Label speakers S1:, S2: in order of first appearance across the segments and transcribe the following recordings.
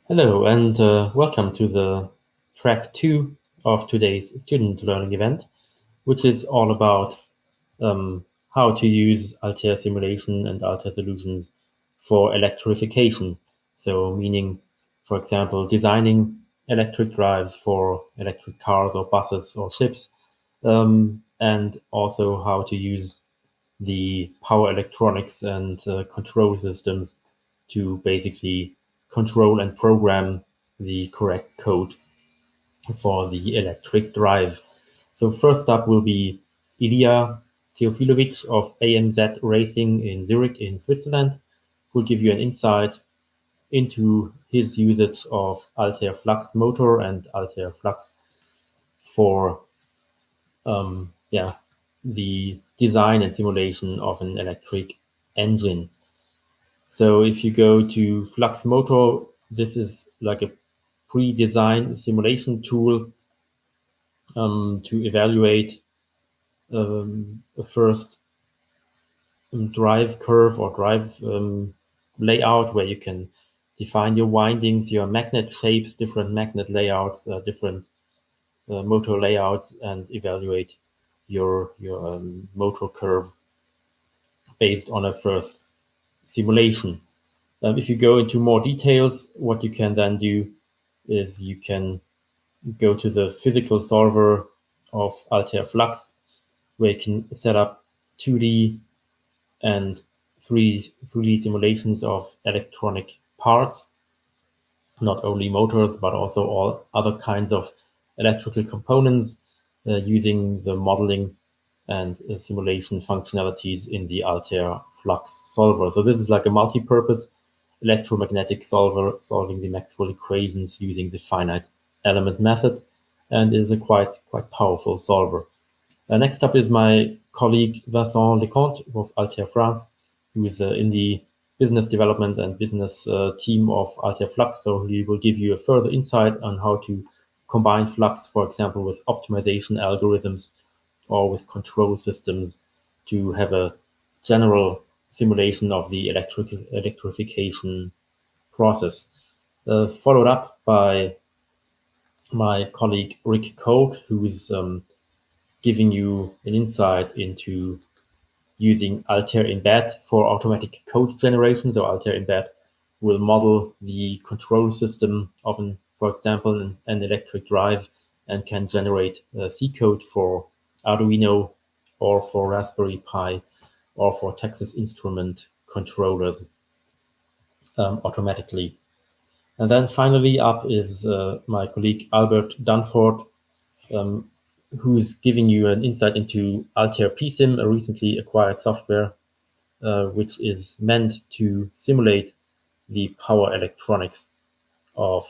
S1: Hello and welcome to the track 2 of today's student learning event, which is all about how to use Altair simulation and Altair solutions for electrification. So meaning, for example, designing electric drives for electric cars or buses or ships, and also how to use the power electronics and control systems to basically control and program the correct code for the electric drive. So first up will be Ilya Teofilovic of AMZ Racing in Zurich in Switzerland, who will give you an insight into his usage of Altair FLUX motor and Altair FLUX for the design and simulation of an electric engine. So if you go to Flux Motor, this is like a pre-designed simulation tool to evaluate a first drive curve or drive layout where you can define your windings, your magnet shapes, different magnet layouts, different motor layouts, and evaluate your motor curve based on a first simulation. If you go into more details, what you can then do is you can go to the physical solver of Altair FLUX, where you can set up 2D and 3D simulations of electronic parts, not only motors, but also all other kinds of electrical components using the modeling and simulation functionalities in the Altair FLUX solver. So this is like a multi-purpose electromagnetic solver solving the Maxwell equations using the finite element method, and is a quite powerful solver. Next up is my colleague Vincent Leconte of Altair France, who is in the business development and business team of Altair FLUX. So he will give you a further insight on how to combine Flux, for example, with optimization algorithms or with control systems to have a general simulation of the electrification process. Followed up by my colleague Rick Koch, who is giving you an insight into using Altair Embed for automatic code generation. So Altair Embed will model the control system of, for example, an electric drive, and can generate C code for Arduino or for Raspberry Pi or for Texas Instrument controllers automatically. And then finally up is my colleague Albert Dunford, who's giving you an insight into Altair PSIM, a recently acquired software, which is meant to simulate the power electronics of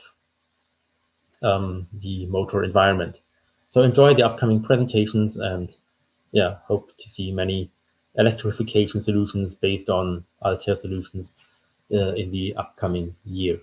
S1: the motor environment. So enjoy the upcoming presentations, and hope to see many electrification solutions based on Altair solutions in the upcoming year.